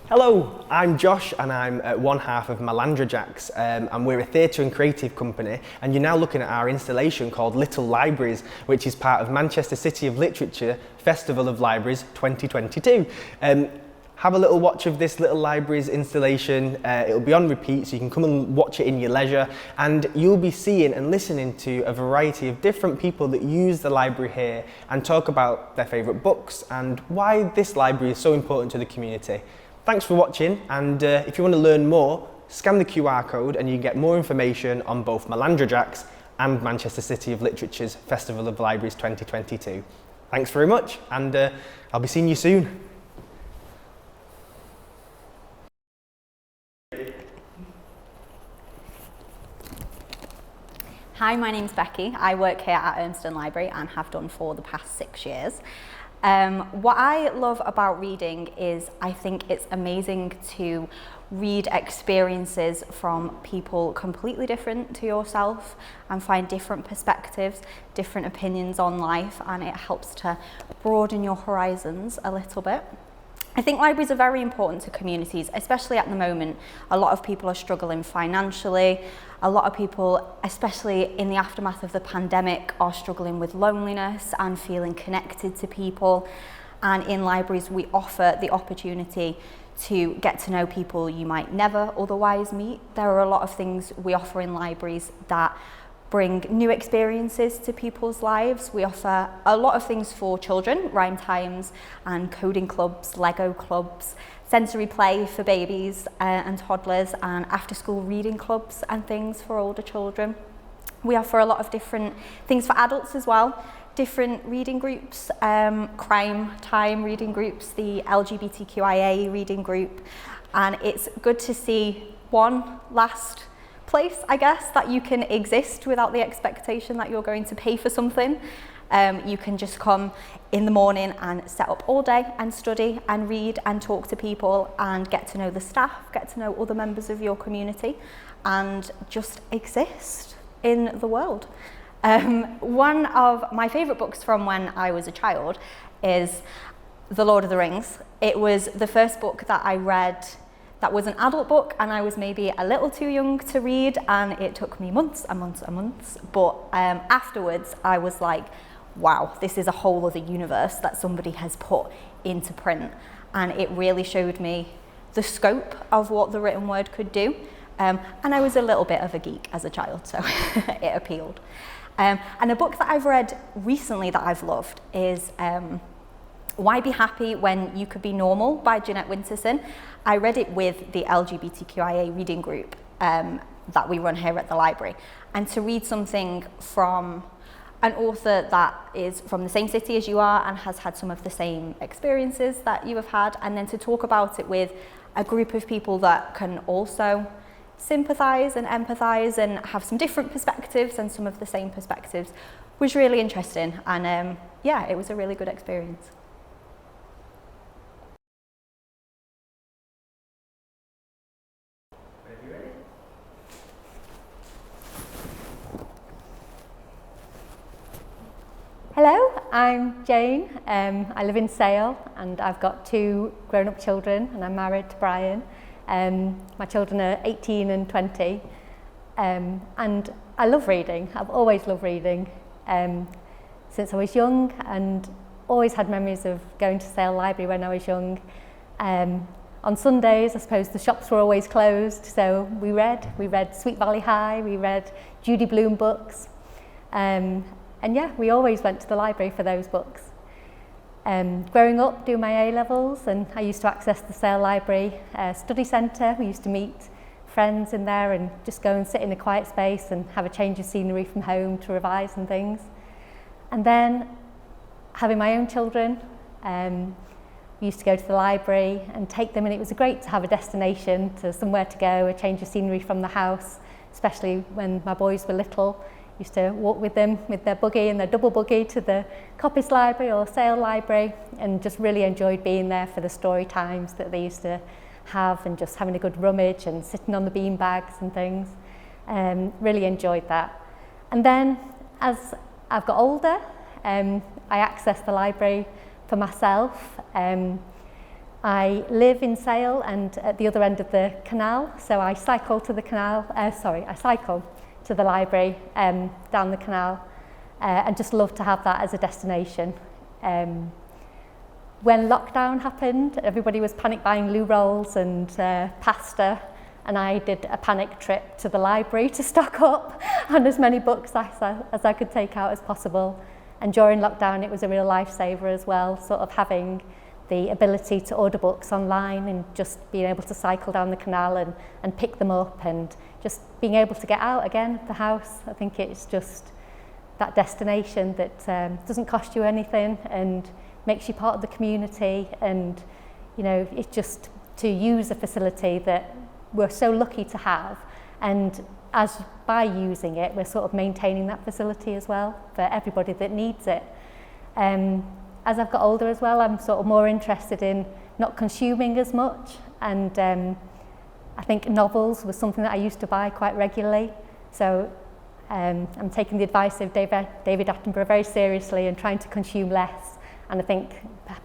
Hello, I'm Josh and I'm one half of Malandra Jacks and we're a theatre and creative company, and you're now looking at our installation called Little Libraries, which is part of Manchester City of Literature Festival of Libraries 2022. Have a little watch of this Little Libraries installation. It'll be on repeat, so you can come and watch it in your leisure, and you'll be seeing and listening to a variety of different people that use the library here and talk about their favourite books and why this library is so important to the community. Thanks for watching, and if you want to learn more, scan the QR code and you can get more information on both Malandra Jacks and Manchester City of Literature's Festival of Libraries 2022. Thanks very much, and I'll be seeing you soon. Hi, my name's Becky. I work here at Urmston Library and have done for the past 6 years. What I love about reading is I think it's amazing to read experiences from people completely different to yourself and find different perspectives, different opinions on life, and it helps to broaden your horizons a little bit. I think libraries are very important to communities, especially at the moment. A lot of people are struggling financially. A lot of people, especially in the aftermath of the pandemic, are struggling with loneliness and feeling connected to people. And in libraries, we offer the opportunity to get to know people you might never otherwise meet. There are a lot of things we offer in libraries that bring new experiences to people's lives. We offer a lot of things for children, rhyme times and coding clubs, Lego clubs, sensory play for babies and toddlers, and after school reading clubs and things for older children. We offer a lot of different things for adults as well, different reading groups, crime time reading groups, the LGBTQIA reading group, and it's good to see one last place, I guess, that you can exist without the expectation that you're going to pay for something. You can just come in the morning and set up all day and study and read and talk to people and get to know the staff, get to know other members of your community, and just exist in the world. One of my favourite books from when I was a child is The Lord of the Rings. It was the first book that I read that was an adult book, and I was maybe a little too young to read, and it took me months and months and months. But afterwards, I was like, wow, this is a whole other universe that somebody has put into print. And it really showed me the scope of what the written word could do. And I was a little bit of a geek as a child, so it appealed. And a book that I've read recently that I've loved is Why Be Happy When You Could Be Normal by Jeanette Winterson. I read it with the LGBTQIA reading group that we run here at the library. And to read something from an author that is from the same city as you are and has had some of the same experiences that you have had, and then to talk about it with a group of people that can also sympathise and empathise and have some different perspectives and some of the same perspectives was really interesting. And yeah, it was a really good experience. Hello, I'm Jane. I live in Sale and I've got 2 grown-up children, and I'm married to Brian. My children are 18 and 20, and I love reading. I've always loved reading since I was young, and always had memories of going to Sale Library when I was young. On Sundays, I suppose the shops were always closed, so we read Sweet Valley High, we read Judy Blume books. And yeah, we always went to the library for those books. Growing up, doing my A-levels, and I used to access the Sale Library study centre. We used to meet friends in there and just go and sit in a quiet space and have a change of scenery from home to revise and things. And then, having my own children, we used to go to the library and take them, and it was great to have a destination, to somewhere to go, a change of scenery from the house, especially when my boys were little. Used to walk with them with their buggy and their double buggy to the Coppice Library or Sale Library, and just really enjoyed being there for the story times that they used to have, and just having a good rummage and sitting on the bean bags and things. Really enjoyed that. And then as I've got older, I accessed the library for myself. I live in Sale and at the other end of the canal, so I cycle to the canal, I cycle to the library down the canal and just love to have that as a destination. When lockdown happened, everybody was panic buying loo rolls and pasta, and I did a panic trip to the library to stock up on as many books as I could take out as possible. And during lockdown, it was a real lifesaver as well, sort of having the ability to order books online and just being able to cycle down the canal and pick them up, and just being able to get out again of the house. I think it's just that destination that doesn't cost you anything and makes you part of the community, and you know, it's just to use a facility that we're so lucky to have, and as by using it we're sort of maintaining that facility as well for everybody that needs it. As I've got older as well, I'm sort of more interested in not consuming as much, and I think novels was something that I used to buy quite regularly, so I'm taking the advice of David Attenborough very seriously and trying to consume less. And I think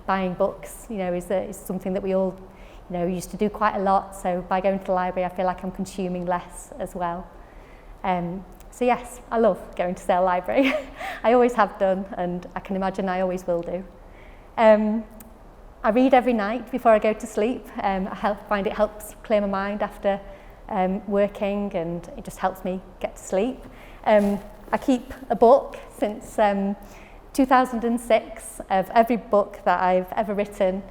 buying books, you know, is something that we all, you know, used to do quite a lot. So by going to the library, I feel like I'm consuming less as well. So yes, I love going to Sale Library. I always have done, and I can imagine I always will do. I read every night before I go to sleep. I find it helps clear my mind after working, and it just helps me get to sleep. I keep a book since 2006 of every book that I've ever written,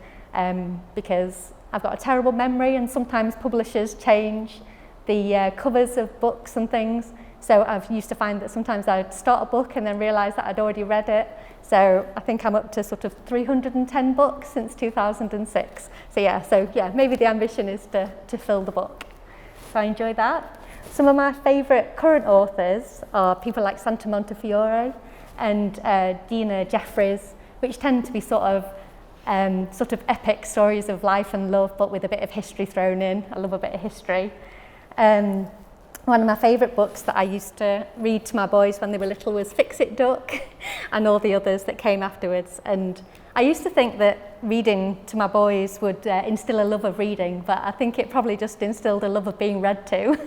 because I've got a terrible memory, and sometimes publishers change the covers of books and things. So I've used to find that sometimes I'd start a book and then realise that I'd already read it. So I think I'm up to sort of 310 books since 2006. So yeah, maybe the ambition is to fill the book. So I enjoy that. Some of my favourite current authors are people like Santa Montefiore and Dina Jeffries, which tend to be sort of epic stories of life and love, but with a bit of history thrown in. I love a bit of history. One of my favourite books that I used to read to my boys when they were little was Fix It Duck and all the others that came afterwards. And I used to think that reading to my boys would instill a love of reading, but I think it probably just instilled a love of being read to.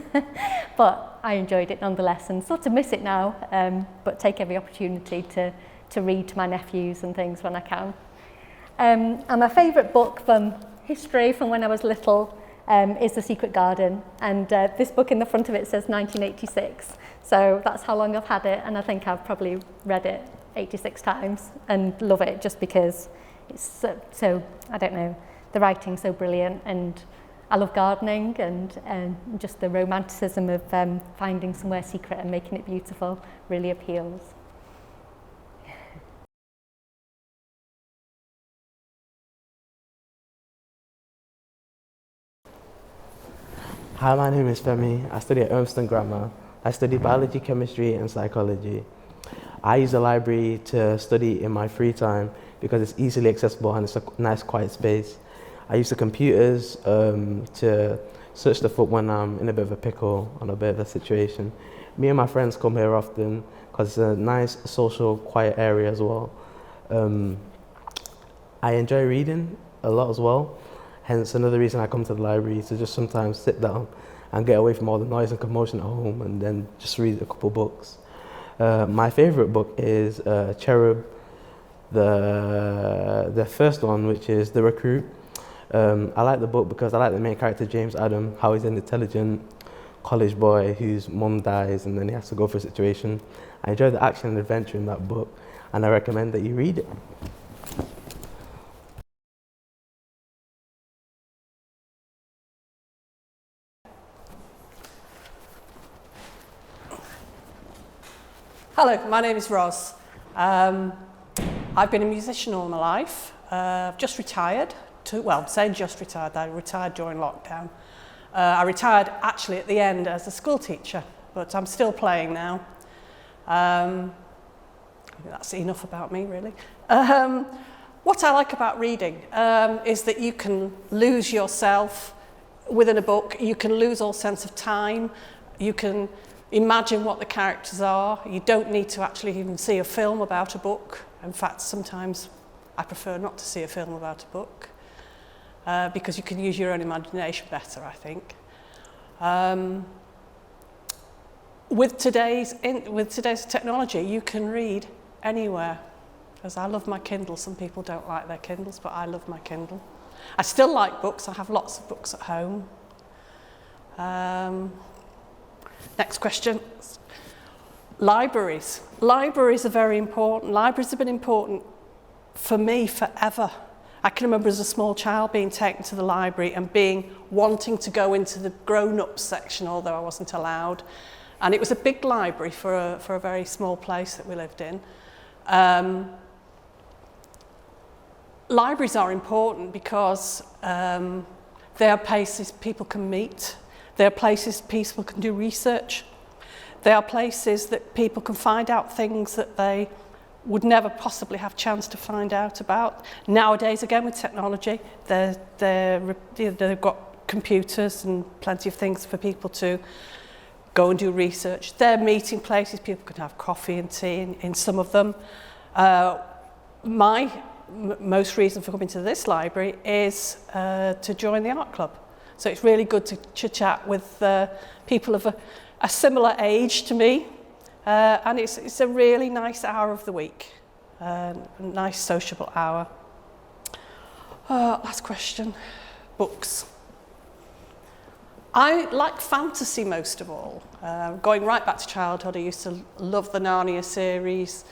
But I enjoyed it nonetheless and sort of miss it now, but take every opportunity to read to my nephews and things when I can. And my favourite book from history from when I was little is The Secret Garden, and this book in the front of it says 1986, so that's how long I've had it, and I think I've probably read it 86 times and love it just because it's so I don't know, the writing's so brilliant, and I love gardening, and just the romanticism of finding somewhere secret and making it beautiful really appeals. Hi, my name is Femi. I study at Urmston Grammar. I study biology, chemistry, and psychology. I use the library to study in my free time because it's easily accessible and it's a nice, quiet space. I use the computers to search the book when I'm in a bit of a pickle, on a bit of a situation. Me and my friends come here often because it's a nice, social, quiet area as well. I enjoy reading a lot as well. Hence, another reason I come to the library is to just sometimes sit down and get away from all the noise and commotion at home and then just read a couple books. My favourite book is Cherub, the first one, which is The Recruit. I like the book because I like the main character, James Adam, how he's an intelligent college boy whose mum dies and then he has to go through a situation. I enjoy the action and adventure in that book, and I recommend that you read it. Hello, my name is Ros. I've been a musician all my life. I've just retired. Saying just retired, I retired during lockdown. I retired actually at the end as a school teacher, but I'm still playing now. That's enough about me, really. What I like about reading is that you can lose yourself within a book. You can lose all sense of time. You can imagine what the characters are. You don't need to actually even see a film about a book. In fact, sometimes I prefer not to see a film about a book. because you can use your own imagination better, I think. With today's technology, you can read anywhere. Because I love my Kindle. Some people don't like their Kindles, but I love my Kindle. I still like books. I have lots of books at home. Next question. Libraries. Libraries are very important. Libraries have been important for me forever. I can remember as a small child being taken to the library and wanting to go into the grown-up section, although I wasn't allowed. And it was a big library for a very small place that we lived in. Libraries are important because they are places people can meet. They are places people can do research. They are places that people can find out things that they would never possibly have a chance to find out about. Nowadays, again, with technology, they've got computers and plenty of things for people to go and do research. They're meeting places. People can have coffee and tea in some of them. My most reason for coming to this library is to join the art club. So it's really good to chit-chat with people of a similar age to me. And it's a really nice hour of the week, a nice sociable hour. Last question, books. I like fantasy most of all. Going right back to childhood, I used to love the Narnia series.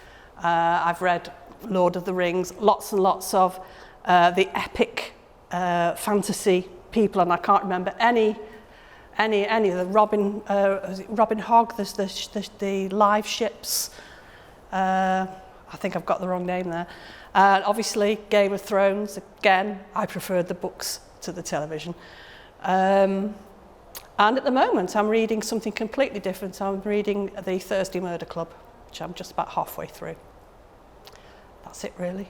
I've read Lord of the Rings, lots and lots of the epic fantasy people, and I can't remember any of the Robin Hogg, the live ships. I think I've got the wrong name there. Obviously, Game of Thrones. Again, I preferred the books to the television. And at the moment, I'm reading something completely different. I'm reading the Thursday Murder Club, which I'm just about halfway through. That's it, really.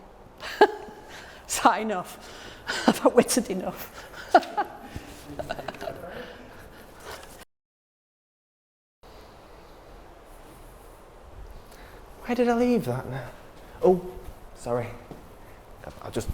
Is that enough? Have I witted enough? Where did I leave that now? Oh, sorry. I'll just...